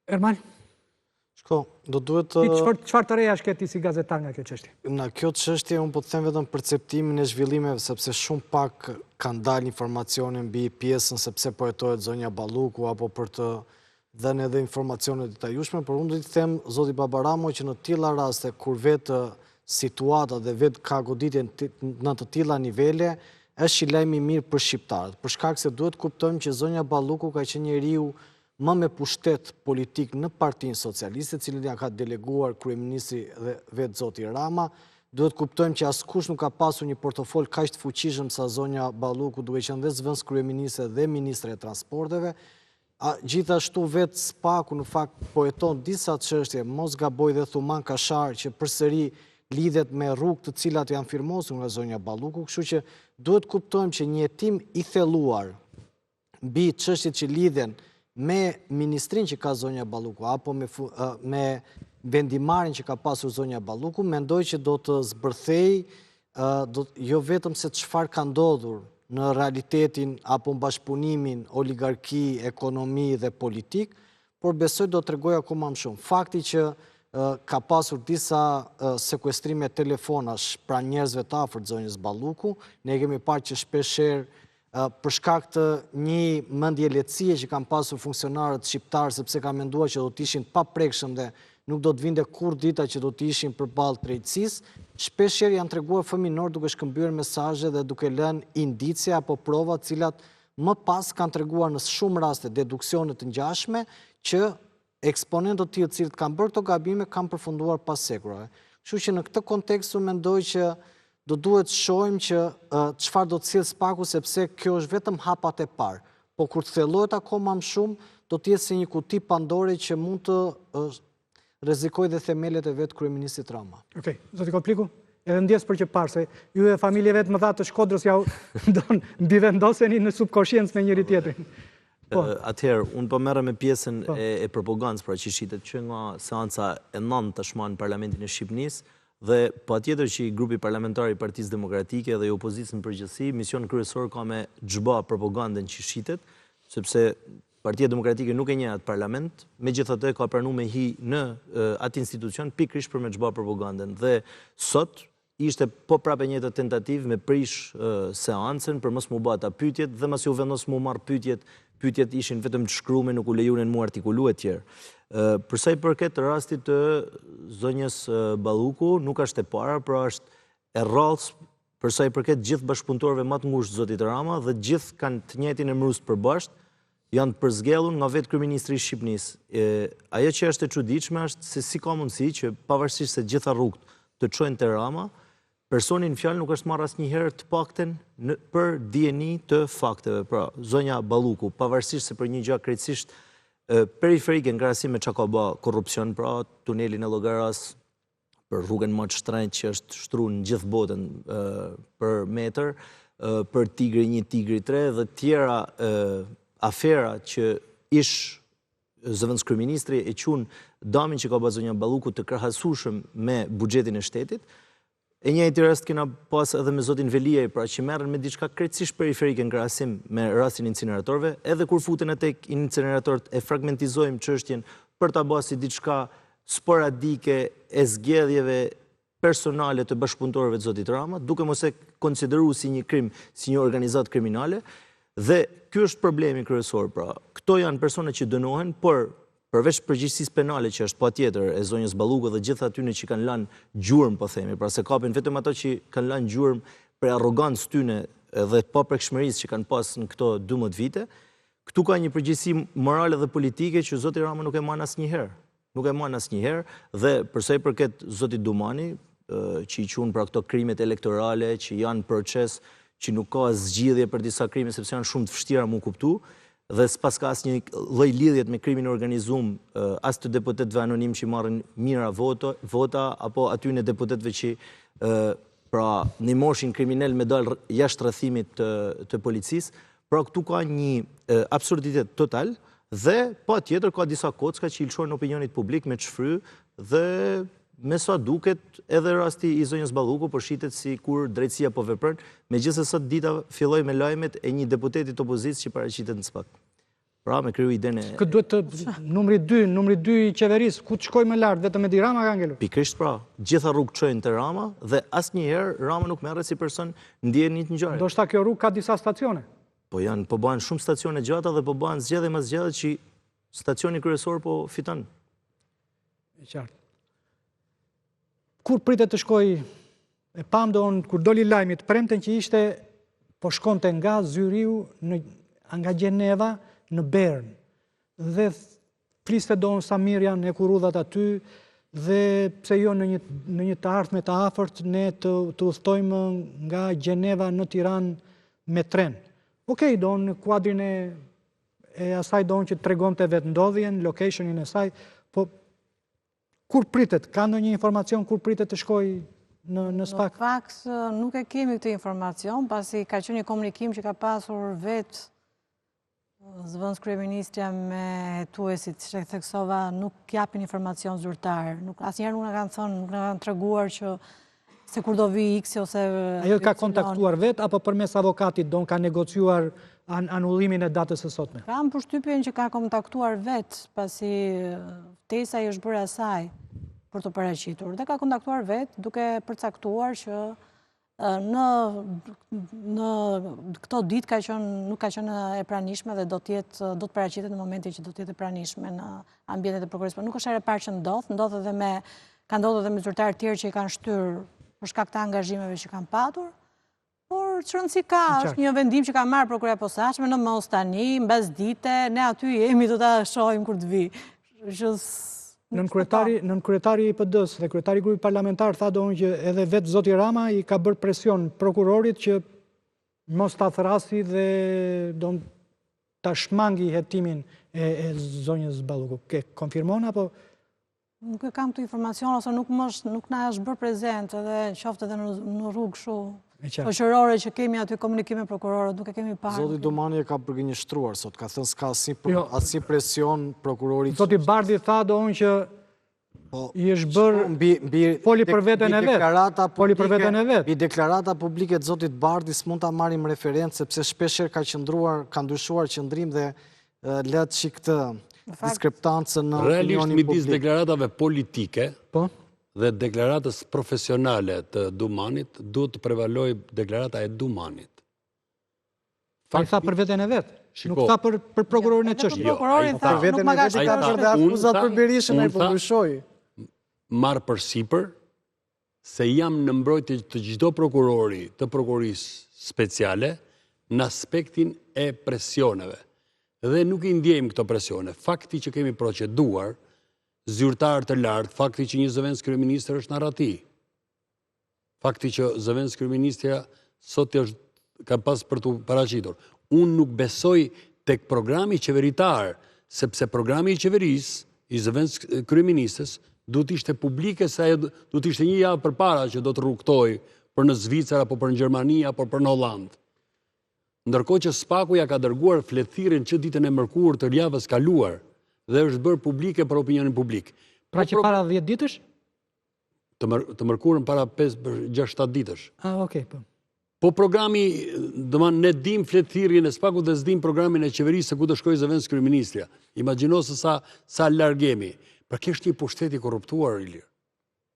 Ermal? Shko, do duhet të... Çfarë të reja shketi si gazetar nga kjo çështje? Nga kjo çështje, unë po të them vetëm perceptimin e zhvillimeve, sepse shumë pak kanë dalë informacione mbi pjesën sepse po jetohet zonja Balluku, apo për të dhënë edhe informacione detajueshme, por unë do të them, zoti Babaramo, që në të tilla raste kur vetë situata dhe vetë ka goditje në të tilla nivele, është i lajm i mirë për shqiptarët, për shkak se duhet kuptojmë që zonja Balluku ka qenë njeriu më me pushtet politik në Partinë Socialiste, cilin ja ka deleguar kryeministri dhe vetë zoti Rama. Duhet kuptojmë që askush nuk ka pasur një portofol kaq të fuqishëm sa zonja Balluku, duke qenë dhe zëvendës kryeministre dhe ministre e transporteve. Gjithashtu vetë SPAK-u në fakt po jeton disa çështje, mos gaboj dhe Thuman Kashar, që përsëri lidhet me rrugë të cilat janë firmosur nga zonja Balluku, kështu që duhet kuptojmë që një hetim i thelluar mbi çështjet që lidhen me ministrin që ka zonja Balluku, apo me vendimarin që ka pasur zonja Balluku, mendoj që do të zbërthej jo vetëm se çfarë ka ndodhur në realitetin apo në bashkëpunimin oligarki, ekonomi dhe politik, por besoj do të tregoj akoma më shumë. Fakti që ka pasur disa sekuestrime telefonash pra njerëzve të afërt zonjës Balluku, ne kemi parë që shpeshherë për shkak të një mendje lehtësie që kanë pasur funksionarët shqiptarë, sepse kanë menduar që do të ishin pa prekshëm dhe nuk do të vinte kurrë dita që do të ishin përballë drejtësisë, shpeshherë janë treguar fëminor duke shkëmbyer mesazhe dhe duke lënë indicie apo prova të cilat më pas kanë treguar në shumë raste deduksione të ngjashme që eksponentë të tillë të cilët kanë bërë këto gabime kanë përfunduar pas sekrave. Kështu që në këtë kontekst unë mendoj që do duhet shohim që çfarë do të sjellë SPAK-u, sepse kjo është vetëm hapat e parë. Po kur të thellohet akoma më shumë, do të jetë si një kuti Pandore që mund të rrezikojë dhe themelet e vetë kryeministit Rama. Okej, zoti Kopliku, edhe ndjes për që parë, se ju e familje vetë më dha të Shkodrës ja mbivendoseni në subkoshiencë me njëri tjetrin. Atëherë, unë po merrem me pjesën e propagandës, pra që shitet që nga seanca e 9 tashmë në Parlamentin e Shqipërisë, dhe patjetër që i grupi parlamentar i Partisë Demokratike dhe i opozicës në përgjithësi, mision kryesor ka me xhba propagandën që shitet, sepse Partia Demokratike nuk e njeh atë parlament, megjithatë ka pranuar me hi në atë institucion pikërisht për me xhba propagandën. Dhe sot ishte po prapë njëjta tentativë me prish seancën për mos mu bë ata pyetjet dhe mos u vendos mu marr pyetjet ishin vetëm të shkruar, nuk u lejuan mu artikulu etj. Për sa i përket rastit të zonjës Balluku, nuk është e para, pra është e rrallës për sa i përket gjithë bashkëpunëtorëve më të ngushtë zotit Rama dhe gjithë kanë të njëjtin emërus të përbashkët, janë të përzgellur nga vetë kryeministri i Shqipërisë. Ajo që është e çuditshme është se si ka mundësi që pavarësisht se gjitha rrugët të çojnë te Rama, personi në fjalë nuk është marrë asnjëherë të paktën për dieni të fakteve. Pra, zonja Balluku, pavarësisht se për një gjë krejtësisht periferike në krahasim me çka ka bë korrupsion, pra tunelin e Llogaras, për rrugën më të shtrenjtë që është shtruar në gjithë botën për metër, për Tigri 1, Tigri 3 dhe tjera afera që ish zëvendës kryeministri e qunë damin që ka bërë zonja Balluku të krahasueshëm me buxhetin e shtetit. E njëjti rast kena pas edhe me zotin Veliaj, pra që merren me diçka krejtësisht periferike në krahasim me rastin e incineratorëve, edhe kur futen tek incineratorët e fragmentizojmë çështjen për ta bërë si diçka sporadike e zgjedhjeve personale të bashkëpunëtorëve të zotit Rama, duke mos e konsideruar si një krim, si një organizatë kriminale, dhe ky është problemi kryesor. Pra, këto janë persona që dënohen, por përveç përgjegjësisë penale që është patjetër e zonjës Balluku dhe gjithë atyre që kanë lënë gjurmë, po themi, pra se kapen vetëm ato që kanë lënë gjurmë për arrogancën tyne dhe paprekshmërisë që kanë pas në këto 12 vite, këtu ka një përgjegjësi morale dhe politike që zoti Rama nuk e mban asnjëherë. Nuk e mban asnjëherë dhe përsa i përket zotit Dumani, që i quhen pra këto krimet elektorale që janë proces që nuk ka zgjidhje për disa krime sepse janë shumë të vështira mu kuptu, dhe s'pas ka asnjë lloj lidhjet me krimin e organizuar as të deputetëve anonim që marrin mira vota apo aty në deputetëve që pra në moshin kriminal me dal jashtë rrethimit të policisë. Pra këtu ka një absurditet total dhe patjetër ka disa kocka që i lëshojnë opinionit publik me çfry dhe me sa duket edhe rasti i zonjës Balluku po shitet si kur drejtësia po vepron, megjithëse sot dita filloi me lajmet e një deputeti të opozicës që paraqitet në SPAK. Pra me kriju idenë e... Këtë duhet të numri 2 i qeverisë, ku të shkoj më lartë, vetëm Edi Rama ka ngelur. Pikrisht pra, gjitha rrugë çojnë te Rama dhe asnjëherë Rama nuk merret si person ndjen një të ngjarje. Do shta kjo rrugë ka disa stacione. Po bëhen shumë stacione gjata dhe po bëhen zgjedhje mas zgjedhje që stacioni kryesor po fiton. E qartë. Kur pritet të shkoj, e pam kur doli lajmi të premten që ishte, po shkonte nga Zyriu, nga Gjeneva, në Bern. Dhe fliste Samirjan e kurudhat aty, dhe pse jo në një të ardhme të afërt, ne të udhtojmë nga Gjeneva në Tiranë me tren. Okej, në kuadrin e asaj që të tregonte vetë ndodhjen, locationin e saj, po kur pritet? Ka ndonjë informacion kur pritet të shkoj në SPAK? Në fakt, nuk e kemi këtë informacion, pasi ka qenë një komunikim që ka pasur vetë zëvendës kryeministja me hetuesit, që theksova, nuk japin informacion zyrtar. Asnjëherë nuk na kanë thënë, nuk na kanë treguar që se kur do vi X ose... Ajo ka kontaktuar vetë, apo përmes avokatit ka negociuar anullimin e datës së sotme? Kam përshtypjen që ka kontaktuar vetë, pasi ftesa i është bërë asaj për të paraqitur. Dhe ka kontaktuar vetë, duke përcaktuar që në këto ditë nuk ka qenë e pranishme dhe do të paraqitet në momentin që do të jetë e pranishme në ambientet e prokurisë. Nuk është herë e parë që ka ndodhur edhe me zyrtarë tjerë që i kanë shtyr për shkak të angazhimeve që kanë patur, por çrëndësi ka, është një vendim që ka marrë prokuria e posaçme në mos tani, mbas dite, ne aty jemi, do ta shohim kur të vi. Nën kryetari i PD-s dhe kryetari i grupit parlamentar tha që edhe vetë zoti Rama i ka bërë presion prokurorit që mos ta thrasi dhe ta shmangi hetimin e zonjës Balluku. Ke konfirmon apo? Nuk e kam të informacion, ose nuk na është bërë prezent, edhe qoftë edhe në rrugë shu shoqërore që kemi aty komunikime prokurorët, nuk e kemi parë. Zoti Domani e ka përgënjeshtruar sot, ka thënë s'ka asnjë presion prokurorit. Zoti Bardhi tha që i është bërë foli për veten e vet. Bi deklarata publike të zotit Bardhi s'mund ta marrim referencë sepse shpeshherë ka ndryshuar qëndrim dhe lët që këtë diskreptancë në realisht midis deklaratave politike dhe deklaratës profesionale të Dumanit, duhet të prevaloj deklarata e Dumanit. Pa i tha për veten e vetë, nuk tha për prokurorin e çështjes. Prokurorin tha, nuk ma ka shkruar akuzat për Berishën ai po ndryshoi. Marr përsipër se jam në mbrojtje të çdo prokurori të prokurisë speciale në aspektin e presioneve. Dhe nuk i ndjejmë këto presione. Fakti që kemi proceduar, zyrtar të lartë, fakti që një zëvendës kryeministër është narrati. Fakti që zëvendës kryeministja sot ka pas për të paraqitur. Unë nuk besoj tek programi qeveritar, sepse programi i qeverisë, i zëvendës kryeministës, du t'ishte publike, se du t'ishte një javë përpara që do të rrugtoj për në Zvicër, apo për në Gjermani, apo për në Hollandë. Ndërkohë që SPAK-u ja ka dërguar flethirin që ditën e mërkurë të javës kaluar dhe është bërë publike për opinionin publik. Pra që para 10 ditësh? Të mërkurën para 6-7 ditësh. Okej. Po programi, ne dim flethirin e SPAK-u dhe s'dim programin e qeverisë se ku të shkojë zëvendës kryeministria. Imagjino se sa largemi. Për kështë një pushteti korruptuar, Ilir.